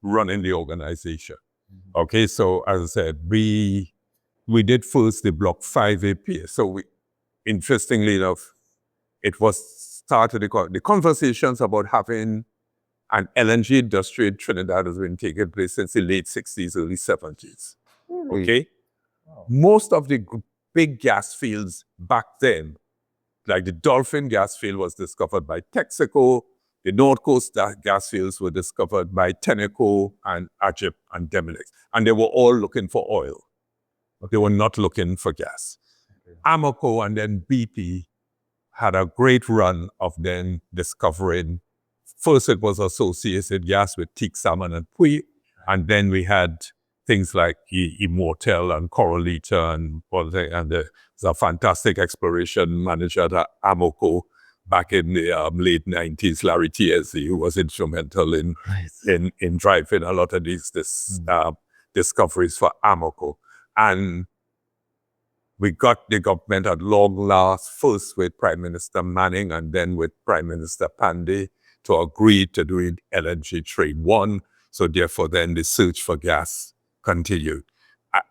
running the organization. Okay, so as I said, we did first the Block 5 APS. So interestingly enough, it was started, the conversations about having an LNG industry in Trinidad has been taking place since the late 60s, early 70s. Okay? Wow. Most of the big gas fields back then, like the Dolphin gas field was discovered by Texaco, the North Coast gas fields were discovered by Tenneco and Ajip and Demilix. And they were all looking for oil. They were not looking for gas. Okay. Amoco and then BP had a great run of then discovering. First, it was associated gas with teak salmon and pui, and then we had things like Immortel and Coralita and there's a fantastic exploration manager at Amoco back in the late 90s, Larry Tiesi, who was instrumental in driving a lot of these discoveries for Amoco. And we got the government at long last, first with Prime Minister Manning and then with Prime Minister Pandey, to agree to doing LNG Train 1. So therefore then the search for gas continued.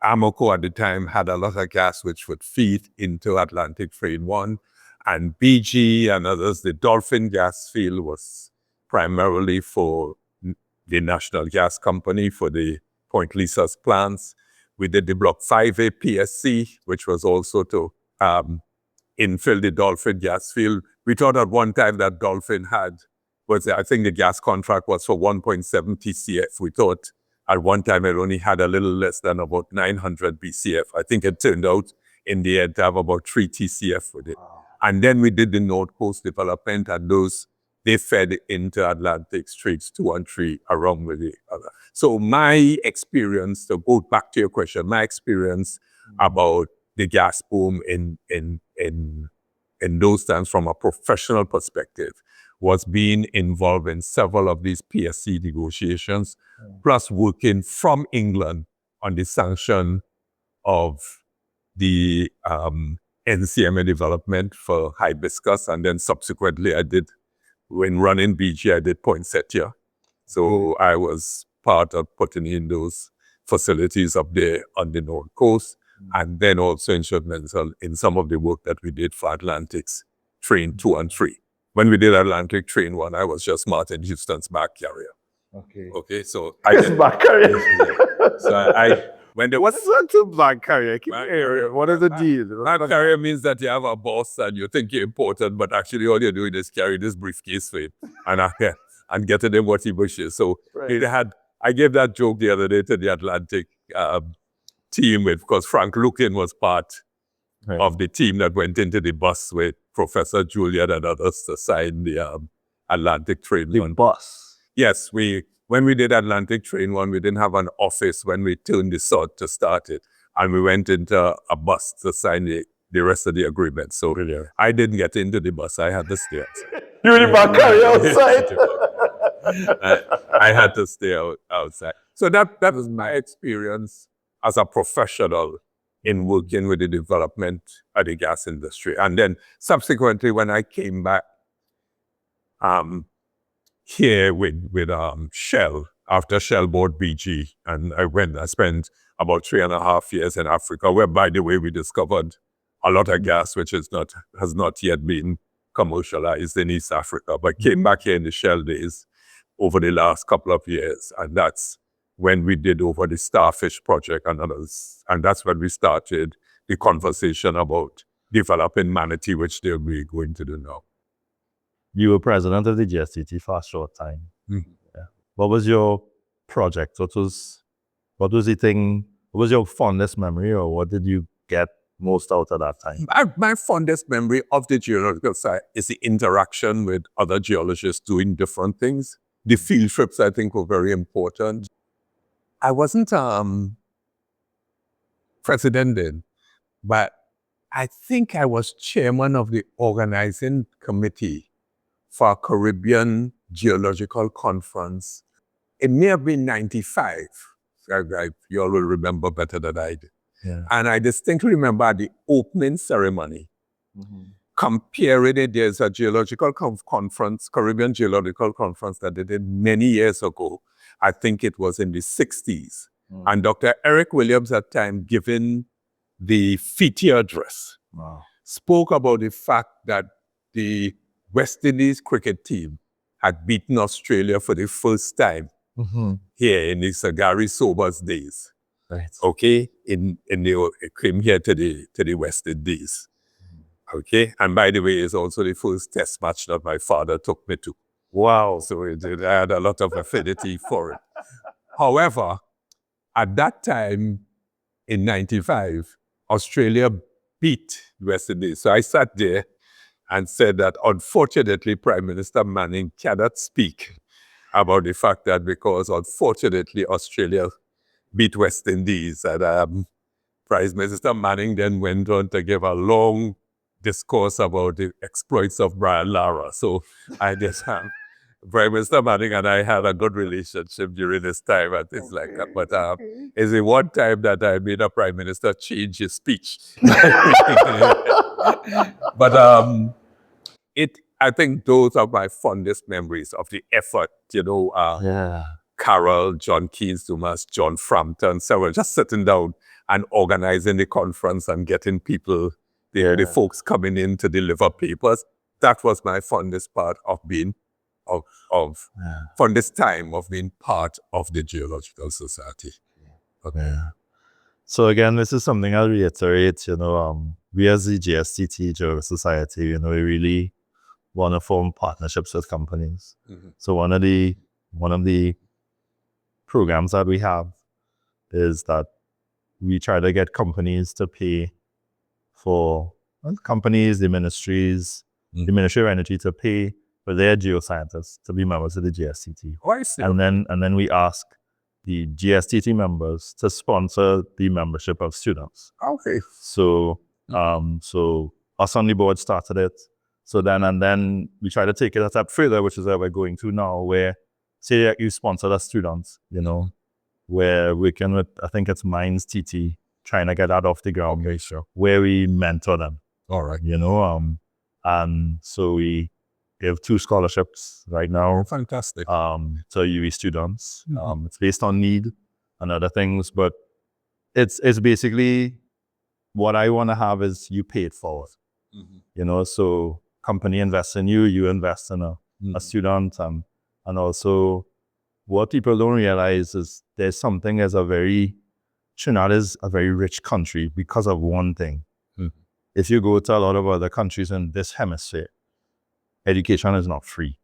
Amoco at the time had a lot of gas which would feed into Atlantic Train 1. And BG and others, the Dolphin gas field was primarily for the National Gas Company, for the Point Lisa's plants. We did the Block 5A PSC, which was also to infill the Dolphin gas field. We thought at one time that Dolphin I think the gas contract was for 1.7 TCF. We thought at one time it only had a little less than about 900 BCF. I think it turned out in the end to have about 3 TCF with it. Wow. And then we did the North Coast development, and they fed into Atlantic Straits 2 and 3 along with the other. So my experience, to go back to your question, my experience about the gas boom in those times from a professional perspective was being involved in several of these PSC negotiations, plus working from England on the sanction of the NCMA development for hibiscus, and then subsequently when running BG, I did poinsettia. So I was part of putting in those facilities up there on the North Coast, and then also instrumental in some of the work that we did for Atlantic's Train 2 and 3. When we did Atlantic Train 1, I was just Martin Houston's back carrier. Okay, so I did back carrier. What's a back carrier? What is the deal? Back carrier means that you have a boss and you think you're important, but actually all you're doing is carry this briefcase for him and getting him what he wishes. So I gave that joke the other day to the Atlantic team because Frank Lukin was part of the team that went into the bus with Professor Julian and others to sign the Atlantic Train 1. The bus? Yes, when we did Atlantic Train 1, we didn't have an office when we turned the sod to start it. And we went into a bus to sign the rest of the agreement. So I didn't get into the bus. I had to stay outside. You were the back carrier outside? I had to stay outside. So that was my experience as a professional in working with the development of the gas industry. And then subsequently, when I came back here with Shell, after Shell bought BG, and I spent about 3.5 years in Africa, where, by the way, we discovered a lot of gas which has not yet been commercialized in East Africa, but came back here in the Shell days over the last couple of years, and that's when we did over the Starfish project and others. And that's when we started the conversation about developing Manatee, which they're going to do now. You were president of the GSTT for a short time. Mhm. Yeah. What was your project? What was the thing? What was your fondest memory, or what did you get most out of that time? My fondest memory of the geological side is the interaction with other geologists doing different things. The field trips, I think, were very important. I wasn't president then, but I think I was chairman of the organizing committee for a Caribbean Geological Conference. It may have been 95. You all will remember better than I did. Yeah. And I distinctly remember the opening ceremony, comparing it. There's a geological conference, Caribbean Geological Conference that they did many years ago. I think it was in the 60s. And Dr. Eric Williams at the time, giving the feature address, spoke about the fact that the West Indies cricket team had beaten Australia for the first time here in the Sir Gary Sobers days. Right. Okay, it came here to the West Indies. Okay, and by the way, it's also the first test match that my father took me to. Wow. So I had a lot of affinity for it. However, at that time, in 95, Australia beat the West Indies. So I sat there and said that unfortunately, Prime Minister Manning cannot speak about the fact that because unfortunately Australia beat West Indies. And Prime Minister Manning then went on to give a long discourse about the exploits of Brian Lara. So I just Prime Minister Manning and I had a good relationship during this time and things like that. But it's the one time that I made a Prime Minister change his speech. But I think those are my fondest memories of the effort, Carol, John Keynes Dumas, John Frampton, several, just sitting down and organizing the conference and getting people, the folks coming in to deliver papers. That was my fondest part of being, fondest time of being part of the Geological Society. Yeah. So again, this is something I'll reiterate, we as the GSTT Geological Society, we really want to form partnerships with companies. So one of the programs that we have is that we try to get companies to pay for companies, the ministries, the Ministry of Energy to pay for their geoscientists to be members of the GSTT. Oh, I see. And then we ask the GSTT members to sponsor the membership of students. Okay. So so us on the board started it. So then we try to take it a step further, which is where we're going to now, where say that you sponsor the students, we're working with, I think it's Minds TT, trying to get that off the ground, Okay, sure. where we mentor them, All right. and so we give 2 scholarships right now, Fantastic. to UE students. It's based on need and other things, but it's basically what I want to have is you pay it forward, so company invests in you, you invest in a student, and also what people don't realize is Trinidad is a very rich country because of one thing. If you go to a lot of other countries in this hemisphere, education is not free.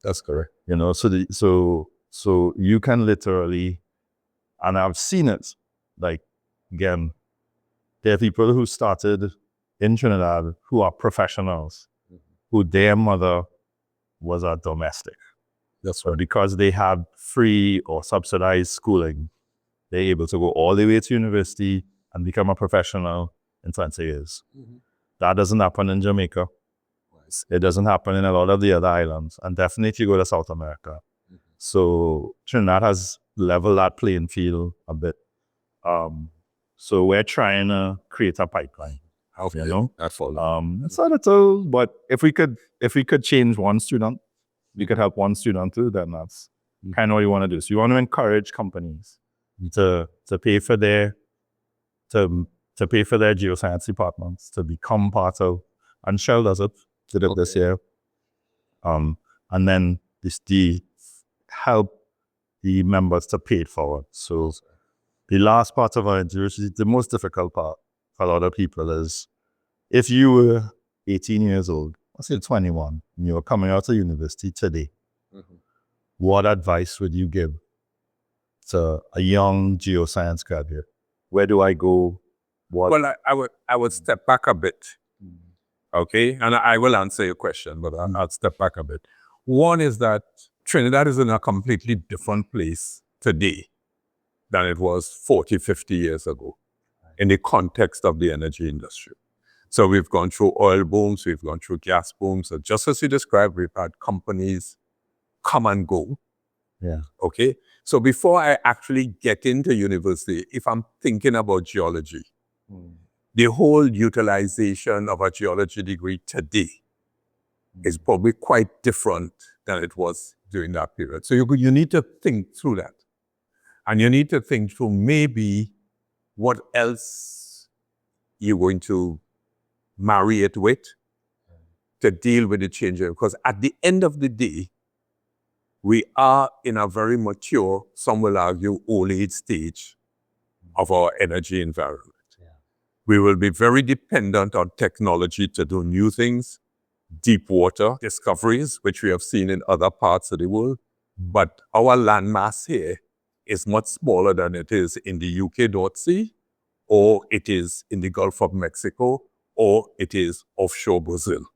That's correct. So you can literally, and I've seen it, like, again, there are people who started in Trinidad who are professionals, who their mother was a domestic. That's So right. because they had free or subsidized schooling, they're able to go all the way to university and become a professional in 20 years. That doesn't happen in Jamaica. It doesn't happen in a lot of the other islands, and definitely if you go to South America. So Trinidad has leveled that playing field a bit. So we're trying to create a pipeline. I follow. It's a little, but if we could change one student, we could help one student too, then that's kind of what you want to do. So you want to encourage companies to pay for their geoscience departments to become part of, and Shell does it, did it this year. And then the help the members to pay it forward. So the last part of our interview, which is the most difficult part for a lot of people is, if you were 18 years old, let's say 21, and you were coming out of university today, what advice would you give to a young geoscience graduate? Where do I go? What? Well, I would step back a bit, okay? And I will answer your question, but I'll step back a bit. One is that Trinidad is in a completely different place today than it was 40, 50 years ago in the context of the energy industry. So we've gone through oil booms, we've gone through gas booms. So just as you described, we've had companies come and go. Yeah. Okay. So before I actually get into university, if I'm thinking about geology, the whole utilization of a geology degree today is probably quite different than it was during that period. So you need to think through that. And you need to think through maybe what else you're going to marry it with to deal with the change. Because at the end of the day, we are in a very mature, some will argue, old age stage of our energy environment. We will be very dependent on technology to do new things, deep water discoveries, which we have seen in other parts of the world. But our landmass here is much smaller than it is in the UK North Sea, or it is in the Gulf of Mexico, or it is offshore Brazil.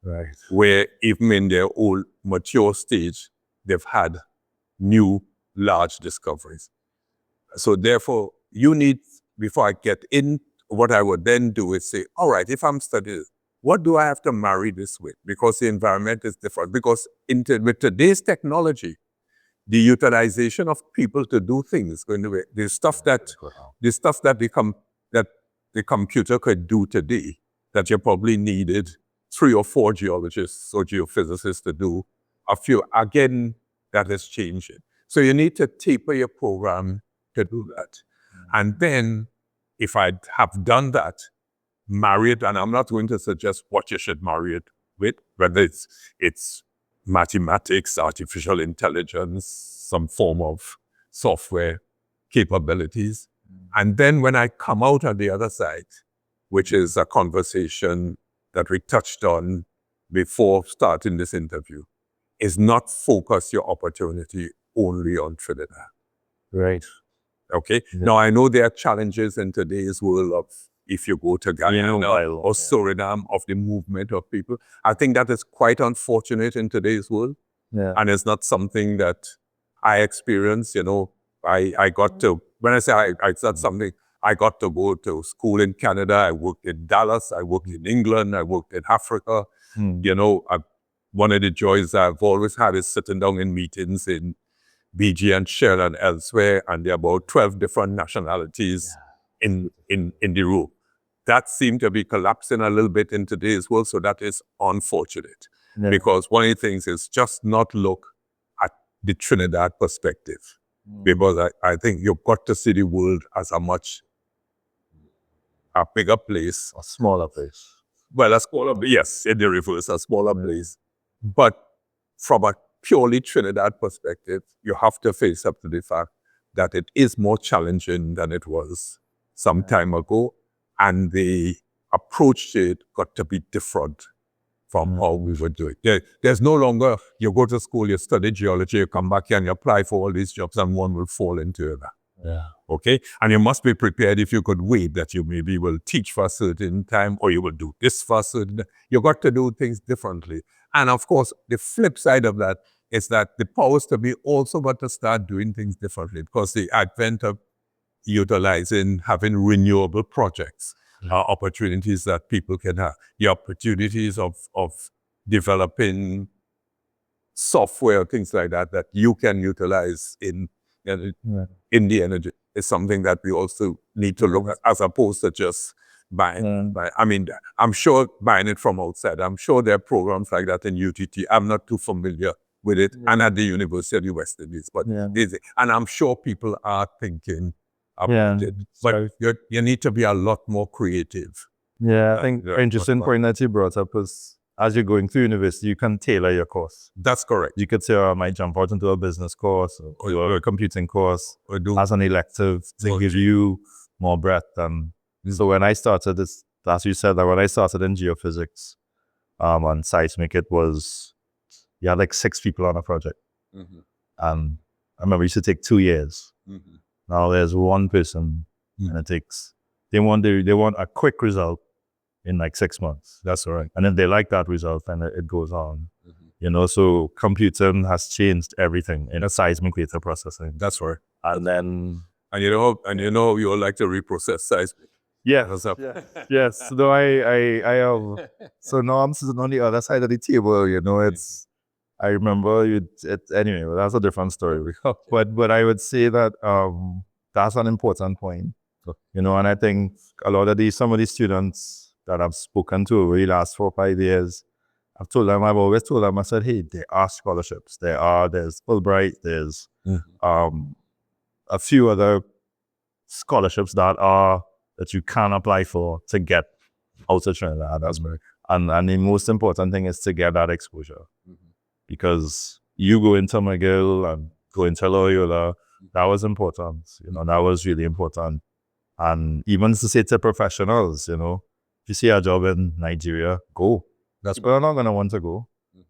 Right. Where even in their old mature stage, they've had new large discoveries. So therefore, you need, before I get in, what I would then do is say, all right, if I'm studying, what do I have to marry this with? Because the environment is different. Because with today's technology, the utilization of people to do things going to be the stuff that the computer could do today, that you probably needed 3 or 4 geologists or geophysicists to do. Again, that is changing. So you need to taper your program to do that. And then, if I have done that, marry it, and I'm not going to suggest what you should marry it with, whether it's mathematics, artificial intelligence, some form of software capabilities. And then when I come out on the other side, which is a conversation that we touched on before starting this interview, is not focus your opportunity only on Trinidad. Right. Okay. Yeah. Now I know there are challenges in today's world of if you go to Guyana or Suriname, of the movement of people. I think that is quite unfortunate in today's world. Yeah. And it's not something that I experienced. I got to, when I say it's not something, I got to go to school in Canada. I worked in Dallas. I worked in England. I worked in Africa. One of the joys I've always had is sitting down in meetings in BG and Shell and elsewhere, and there are about 12 different nationalities in the room. That seemed to be collapsing a little bit in today's world, so that is unfortunate. Yeah. Because one of the things is just not look at the Trinidad perspective. Because I think you've got to see the world as a bigger place. A smaller place. Well, a smaller, yes, in the reverse, a smaller place. But from a purely Trinidad perspective, you have to face up to the fact that it is more challenging than it was some time ago. And the approach to it got to be different from how we were doing. There's no longer, you go to school, you study geology, you come back here and you apply for all these jobs and one will fall into that. Yeah. Okay? And you must be prepared if you could wait that you maybe will teach for a certain time or you will do this for a certain time. You got to do things differently. And of course, the flip side of that is that the powers to be also got to start doing things differently, because the advent of having renewable projects, opportunities that people can have, the opportunities of developing software, things like that you can utilize in the energy is something that we also need to look at, as opposed to just buying. I mean, I'm sure buying it from outside. I'm sure there are programs like that in UTT. I'm not too familiar with it, and at the University of the West Indies. But and I'm sure people are thinking about it. But you need to be a lot more creative. Yeah, I think an interesting point that you brought up was, as you're going through university, you can tailor your course. That's correct. You could say, I might jump out into a business course or a computing course as an elective to give you more breadth and So when I started this, as you said, that when I started in geophysics, on seismic, it was, you had like 6 people on a project. And I remember it used to take 2 years. Now there's 1 person, and it takes, they want a quick result in like 6 months. That's all right. And then they like that result, and it goes on. You know, so computing has changed everything in seismic data processing. That's right. And then, And you know, you all like to reprocess seismic. yes, yes. So I have, so now I'm sitting on the other side of the table, you know, I remember anyway, well, that's a different story. But I would say that that's an important point, you know, and I think a lot of some of these students that I've spoken to over the last 4 or 5 years, I've always told them, I said, hey, there are scholarships. There's Fulbright, there's a few other scholarships that you can apply for to get out of Trinidad. That's right. And the most important thing is to get that exposure. Because you go into McGill and go into Loyola, that was important. You know, that was really important. And even to say to professionals, you know, if you see a job in Nigeria, go. People are not going to want to go.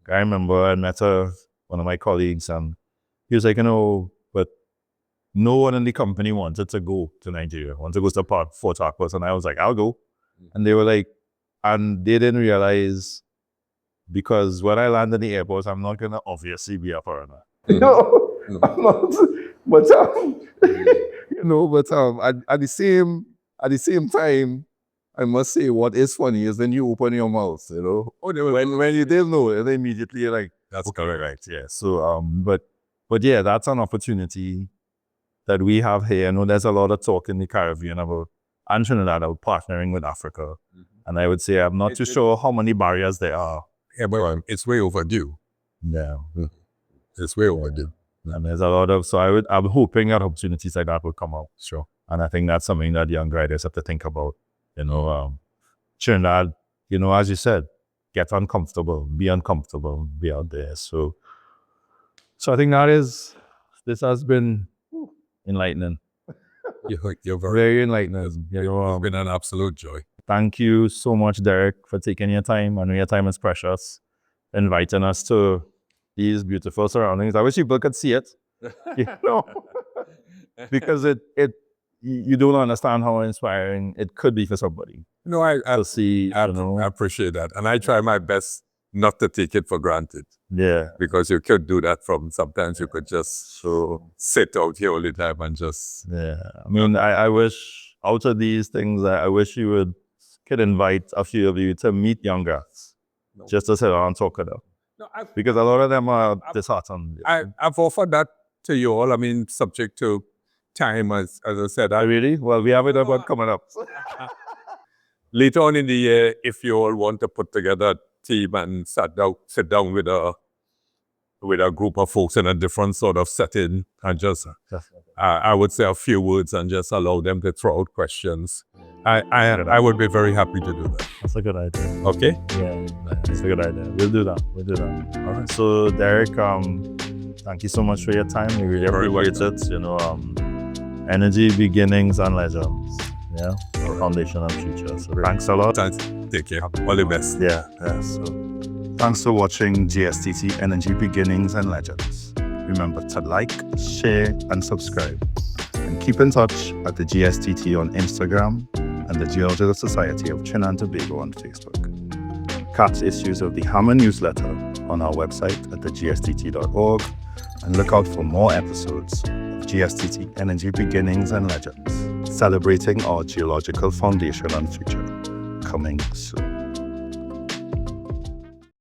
I remember I met one of my colleagues, and he was like, you know, but no one in the company wanted to go to Nigeria, wanted to go to Port Harcourt. And I was like, I'll go. And they were like, and they didn't realize, because when I land in the airport, I'm not going to obviously be a foreigner. No, I'm not. But, you know, but at the same time, I must say, what is funny is when you open your mouth, you know. When you didn't know it, immediately you're like, that's okay, correct. right, yeah. So, but yeah, that's an opportunity that we have here. I know there's a lot of talk in the Caribbean about, and Trinidad, about partnering with Africa. And I would say I'm not too sure how many barriers there are. Yeah, but it's way overdue. Yeah. It's way overdue. And there's a lot of, so I'm hoping that opportunities like that will come out. Sure. And I think that's something that young writers have to think about. You know, Trinidad, you know, as you said, get uncomfortable, be uncomfortable, be out there. So I think this has been enlightening. You're Very enlightening. It's been an absolute joy. Thank you so much, Derek, for taking your time. I know your time is precious. Inviting us to these beautiful surroundings. I wish people could see it, you know, because you don't understand how inspiring it could be for somebody. No, I see. I appreciate that, and I try my best not to take it for granted. Yeah, because you could do that sometimes you could just sit out here all the time and just. Yeah, I mean, I wish out of these things, I wish you could invite a few of you to meet young guys, just to sit down and talk to them. No, because a lot of them are disheartened. I've offered that to you all. I mean, subject to time, as I said. Really? Well, we have it about coming up. Later on in the year, if you all want to put together a team and sit down with a group of folks in a different sort of setting, and just, I would say a few words and just allow them to throw out questions. I would be very happy to do that. That's a good idea. Okay? Yeah, that's a good idea. We'll do that. All right. So, Derek, thank you so much for your time. We really appreciate it. You know, energy, beginnings, and legends. Yeah, our foundation and future. So, thanks a lot. Thanks. Take care. All the best. Yeah. So, thanks for watching GSTT Energy Beginnings and Legends. Remember to like, share, and subscribe. And keep in touch at the GSTT on Instagram and the Geological Society of Trinidad and Tobago on Facebook. Catch issues of the Hammer newsletter on our website at thegSTT.org, and look out for more episodes of GSTT Energy Beginnings and Legends, celebrating our geological foundation and future. Coming soon.